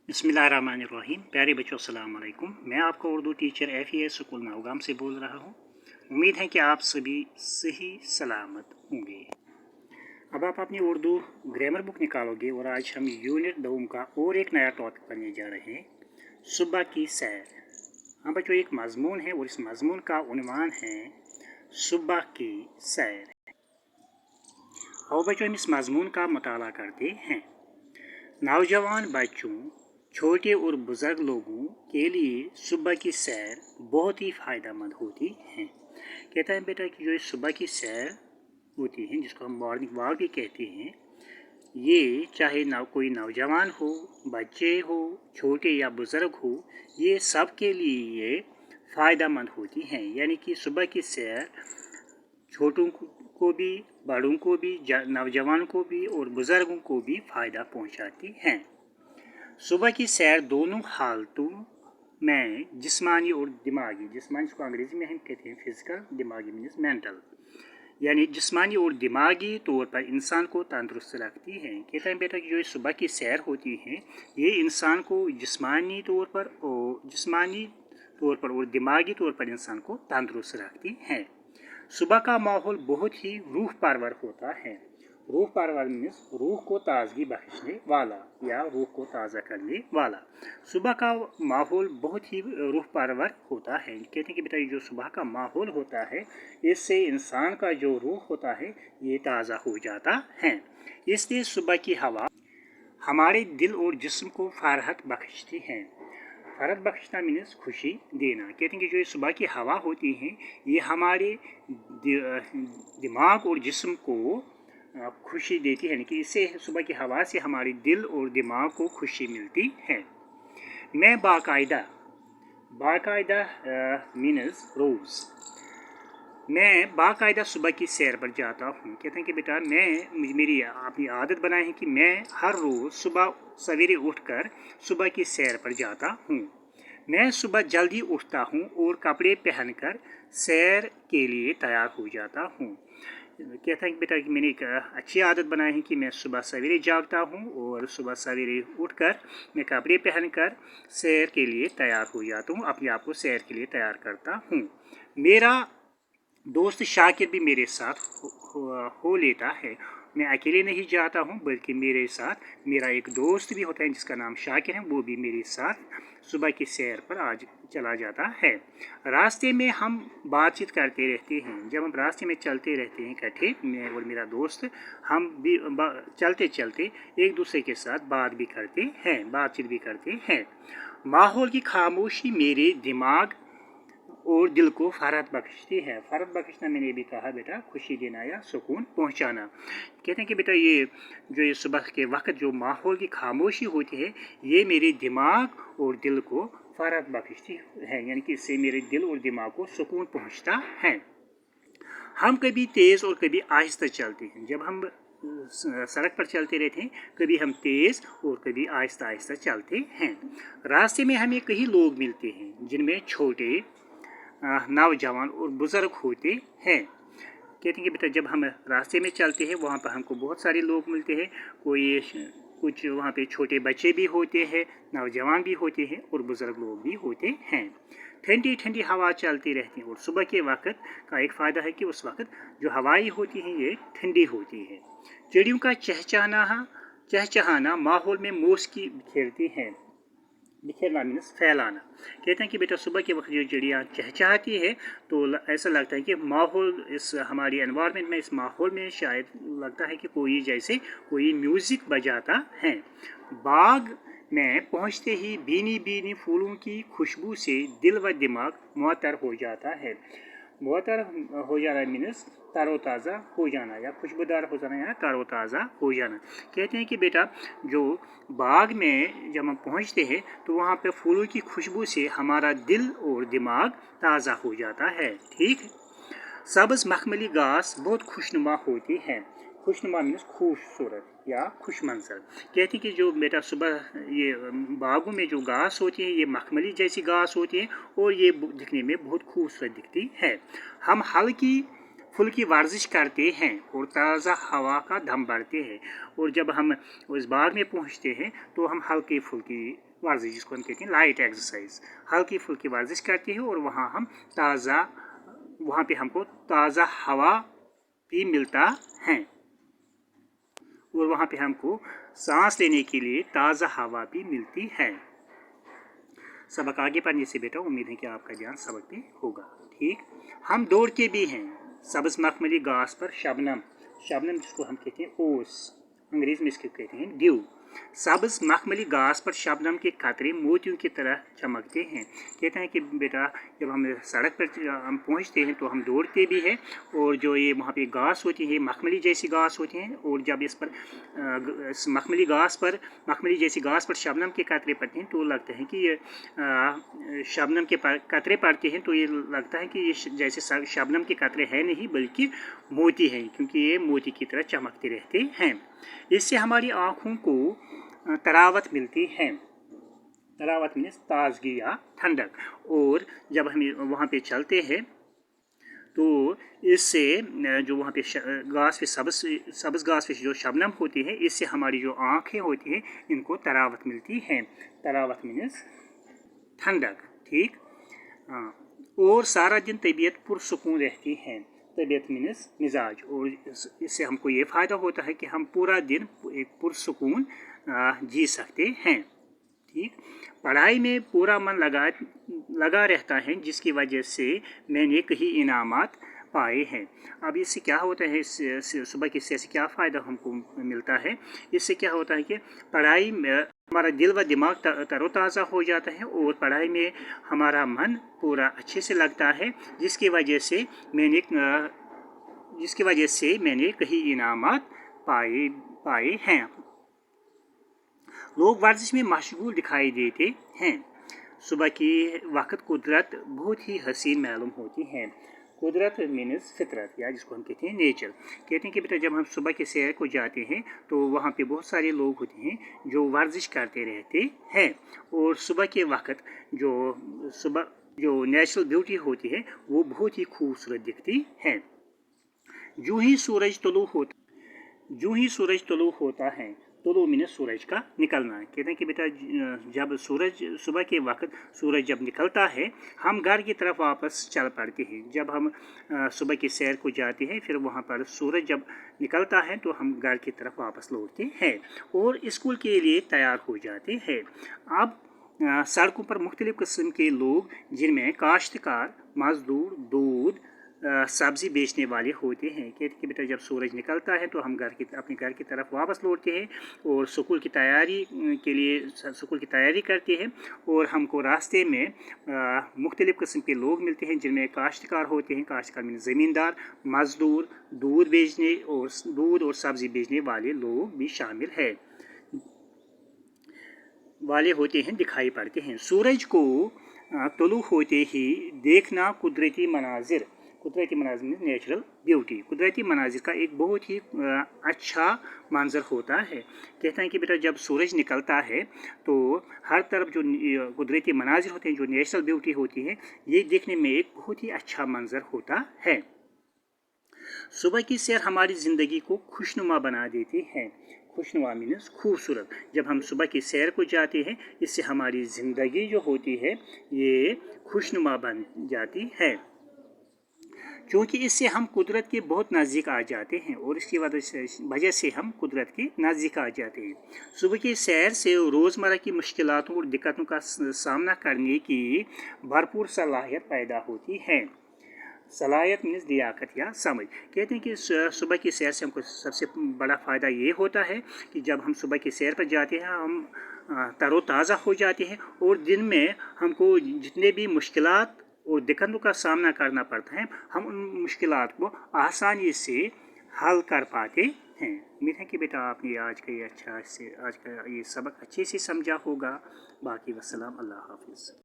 बिस्मिल्लाहिर्रहमानिर्रहीम। प्यारे बच्चों अस्सलाम वालेकुम। मैं आपका Urdu teacher FES school Nowgam से बोल रहा हूँ। उम्मीद है कि आप सभी सही सलामत होंगे। अब आप अपनी उर्दू ग्रामर बुक निकालोगे और आज हम यूनिट 2 का और एक नया टॉपिक पढ़ने जा रहे हैं, सुबह की सैर। हाँ बच्चों, एक मजमून है और इस मजमून का उन्वान है सुबह की सैर। और बच्चों हम इस मजमून का मुताला करते हैं। नौजवान बच्चों, छोटे और बुज़ुर्ग लोगों के लिए सुबह की सैर बहुत ही फ़ायदेमंद होती है। कहता है बेटा कि जो सुबह की सैर होती है, जिसको हम मॉर्निंग वॉक भी कहते हैं, ये चाहे कोई नौजवान हो, बच्चे हो, छोटे या बुज़ुर्ग हो, ये सब के लिए फ़ायदेमंद होती हैं। यानी कि सुबह की सैर छोटों को भी, बड़ों को भी, नौजवान को भी और बुज़ुर्गों को भी फ़ायदा पहुंचाती हैं। सुबह की सैर दोनों हालतों में जिस्मानी और दिमागी, जिस्मानी इसको अंग्रेज़ी में हम कहते हैं फिज़िकल, दिमागी मीन्स मेंटल, यानी जिस्मानी और दिमागी तौर पर इंसान को तंदुरुस्त रखती है। कहते हैं बेटा कि जो सुबह की सैर होती है, ये इंसान को जिस्मानी तौर पर और दिमागी तौर पर इंसान को तंदुरुस्त रखती है। सुबह का माहौल बहुत ही रूह परवर होता है। रूह परवर मीन्स रूह को ताजगी बख्शने वाला या रूह को ताज़ा करने वाला। सुबह का माहौल बहुत ही रूह परवर होता है। कहते हैं कि बेटा जो सुबह का माहौल होता है, इससे इंसान का जो रूह होता है ये ताज़ा हो जाता है। इसलिए सुबह की हवा हमारे दिल और जिस्म को फराहत बख्शती है। फराहत बख्शना मीन्स खुशी देना। कहते हैं कि जो सुबह की हवा होती है, ये हमारे दिमाग और जिस्म को खुशी देती है। कि इससे सुबह की हवा से हमारे दिल और दिमाग को खुशी मिलती है। मैं बाकायदा मीन्स रोज़, मैं बाकायदा सुबह की सैर पर जाता हूँ। कहते हैं कि बेटा मेरी अपनी आदत बनाई है कि मैं हर रोज़ सुबह सवेरे उठकर सुबह की सैर पर जाता हूँ। मैं सुबह जल्दी उठता हूँ और कपड़े पहनकर सैर के लिए तैयार हो जाता हूँ। कहता है कि बेटा कि मैंने एक अच्छी आदत बनाई है कि मैं सुबह सवेरे जागता हूँ और सुबह सवेरे उठकर मैं कपड़े पहनकर सैर के लिए तैयार हो जाता हूँ, अपने आप को सैर के लिए तैयार करता हूँ। मेरा दोस्त शाकिर भी मेरे साथ हो लेता है। मैं अकेले नहीं जाता हूँ, बल्कि मेरे साथ मेरा एक दोस्त भी होता है जिसका नाम शाकिर है, वो भी मेरे साथ सुबह की सैर पर आज चला जाता है। रास्ते में हम बातचीत करते रहते हैं। जब हम रास्ते में चलते रहते हैं इकट्ठे, मैं और मेरा दोस्त, हम भी चलते चलते एक दूसरे के साथ बातचीत भी करते हैं। माहौल की खामोशी मेरे दिमाग और दिल को फराहत बख्शती है। फराहत बख्शना मैंने भी कहा बेटा, खुशी देना या सुकून पहुंचाना। कहते हैं कि बेटा ये सुबह के वक्त जो माहौल की खामोशी होती है, ये मेरे दिमाग और दिल को फराहत बख्शती है। यानी कि इससे मेरे दिल और दिमाग को सुकून पहुंचता है। हम कभी तेज़ और कभी आहिस्ता चलते हैं। जब हम सड़क पर चलते रहते हैं, कभी हम तेज़ और कभी आहिस्ता आहिस्ता चलते हैं। रास्ते में हमें कई लोग मिलते हैं, जिनमें छोटे, नौजवान और बुज़ुर्ग होते हैं। कहते हैं कि बेटा जब हम रास्ते में चलते हैं, वहाँ पर हमको बहुत सारे लोग मिलते हैं। कुछ वहाँ पे छोटे बच्चे भी होते हैं, नौजवान भी होते हैं और बुज़ुर्ग लोग भी होते हैं। ठंडी ठंडी हवा चलती रहती है। और सुबह के वक्त का एक फ़ायदा है कि उस वक्त जो हवाएं होती हैं ये ठंडी होती है। चिड़ियों का चहचहाना माहौल में मौसिकी बिखेरती है। बिखेरना मीन्स फैलाना। कहते हैं कि बेटा सुबह के वक्त जो चिड़िया चहचहाती है, तो ऐसा लगता है कि माहौल, इस हमारी एनवायरनमेंट में, इस माहौल में शायद लगता है कि कोई म्यूज़िक बजाता है। बाग में पहुंचते ही भीनी भीनी फूलों की खुशबू से दिल व दिमाग मुअत्तर हो जाता है। मुअत्तर हो जाना मीन्स तरोताज़ा हो जाना या खुशबूदार हो जाना या तरोताज़ा हो जाना। कहते हैं कि बेटा जो बाग में जब हम पहुंचते हैं, तो वहाँ पे फूलों की खुशबू से हमारा दिल और दिमाग ताज़ा हो जाता है। ठीक, सब्ज़ मखमली घास बहुत खुशनुमा होती है। खुशनुमा मीन्स खूबसूरत या खुश मंजर। कहते हैं कि जो बेटा सुबह ये बागों में जो घास होती है, ये मखमली जैसी घास होती है और ये दिखने में बहुत खूबसूरत दिखती है। हम हल्की फुल की वर्जिश करते हैं और ताज़ा हवा का दम भरते हैं। और जब हम उस बाग में पहुंचते हैं तो हम हल्की फुल्की वर्जिश, जिसको हम कहते हैं लाइट एक्सरसाइज, हल्की फुल्की वर्जिश करते हैं और वहाँ पे हमको ताज़ा हवा भी मिलता है और वहाँ पे हमको सांस लेने के लिए ताज़ा हवा भी मिलती है। सबक आगे पढ़ने से बेटा उम्मीद है कि आपका ध्यान सबक पे होगा। ठीक, हम दौड़ते भी हैं सब्ज मखमली घास पर शबनम, शबनम जिसको हम कहते हैं ओस, अंग्रेजी में इसको कहते हैं ड्यू। सब्ज मखमली घास पर शबनम के कतरे मोतियों की तरह चमकते हैं। कहते हैं कि बेटा जब हम सड़क पर हम पहुंचते हैं तो हम दौड़ते भी हैं और जो ये वहाँ पे घास होती है मखमली जैसी घास होती हैं, और जब इस पर मखमली जैसी घास पर शबनम के कतरे पड़ते हैं तो लगता है कि ये शबनम के कतरे पड़ते हैं तो ये लगता है कि ये जैसे शबनम के कतरे हैं नहीं बल्कि मोती हैं, क्योंकि ये मोती की तरह चमकते रहते हैं। इससे हमारी आँखों को तरावत मिलती है, तरावत मीन्स ताजगी या ठंडक। और जब हम वहाँ पे चलते हैं तो इससे जो वहाँ पे घास पे सब्ज़ घास पे जो शबनम होती है इससे हमारी जो आँखें होती हैं इनको तरावत मिलती है। तरावत मीन्स ठंडक। ठीक, और सारा दिन तबीयत पुरसुकून रहती है। तबीयत मीन्स मिजाज, और इससे हमको ये फ़ायदा होता है कि हम पूरा दिन एक पुरसुकून जी सकते हैं। ठीक, पढ़ाई में पूरा मन लगा रहता है जिसकी वजह से मैंने कई इनामात पाए हैं। अब इससे क्या होता है, सुबह की सैर से क्या फ़ायदा हमको मिलता है? इससे क्या होता है कि पढ़ाई में हमारा दिल व दिमाग तरोताज़ा हो जाता है और पढ़ाई में हमारा मन पूरा अच्छे से लगता है, जिसकी वजह से मैंने कई इनामात पाए हैं। लोग वर्जिश में मशगूल दिखाई देते हैं। सुबह की वक्त कुदरत बहुत ही हसीन मालूम होती है। कुदरत मीन्स फितरत, या जिसको हम कहते हैं नेचर। कहते हैं कि बेटा जब हम सुबह के सैर को जाते हैं तो वहाँ पे बहुत सारे लोग होते हैं जो वर्जिश करते रहते हैं, और सुबह के वक्त जो नेचुरल ब्यूटी होती है वो बहुत ही खूबसूरत दिखती है। जो ही सूरज तुलू होता है, तुलू मीन्स सूरज का निकलना। कहते हैं कि बेटा जब सुबह के वक्त सूरज जब निकलता है हम घर की तरफ वापस चल पड़ते हैं। जब हम सुबह की सैर को जाते हैं फिर वहाँ पर सूरज जब निकलता है तो हम घर की तरफ वापस लौटते हैं और स्कूल के लिए तैयार हो जाते हैं। अब सड़कों पर मुख्तलिफ़ किस्म के लोग, जिनमें काश्तकार, मजदूर, दूध, सब्ज़ी बेचने वाले होते हैं। कहते हैं कि बेटा जब सूरज निकलता है तो हम अपने घर की तरफ वापस लौटते हैं और स्कूल की तैयारी करते हैं, और हमको रास्ते में मुख्तलिफ़ किस्म के लोग मिलते हैं, जिनमें काश्तकार होते हैं, काश्तकार मीन ज़मींदार, मज़दूर, दूध और सब्ज़ी बेचने वाले लोग भी शामिल है दिखाई पड़ते हैं। सूरज को तुलू होते ही देखना कुदरती मनाजिर नेचुरल ब्यूटी, कुदरती मनाजिर का एक बहुत ही अच्छा मंजर होता है। कहते हैं कि बेटा जब सूरज निकलता है तो हर तरफ जो कुदरती मनाजिर होते हैं, जो नेचुरल ब्यूटी होती है, ये देखने में एक बहुत ही अच्छा मंजर होता है। सुबह की सैर हमारी ज़िंदगी को खुशनुमा बना देती है। खुशनुमा मीन्स खूबसूरत। जब हम सुबह की सैर को जाते हैं इससे हमारी ज़िंदगी जो होती है ये खुशनुमा बन जाती है, क्योंकि इससे हम कुदरत के बहुत नज़दीक आ जाते हैं और इसकी वजह से हम कुदरत के नज़दीक आ जाते हैं। सुबह की सैर से रोज़मर्रा की मुश्किलातों और दिक्कतों का सामना करने की भरपूर सलाहियत पैदा होती है। सलाहियत मीन्स लियाकत या समझ। कहते हैं कि सुबह की सैर से हमको सबसे बड़ा फ़ायदा ये होता है कि जब हम सुबह की सैर पर जाते हैं हम तरोताज़ा हो जाते हैं, और दिन में हमको जितने भी मुश्किलात और दिक्कतों का सामना करना पड़ता है हम उन मुश्किलात को आसानी से हल कर पाते हैं। उम्मीद है कि बेटा आपने आज का ये सबक अच्छे से समझा होगा। बाकी वस्सलाम, अल्लाह हाफिज़।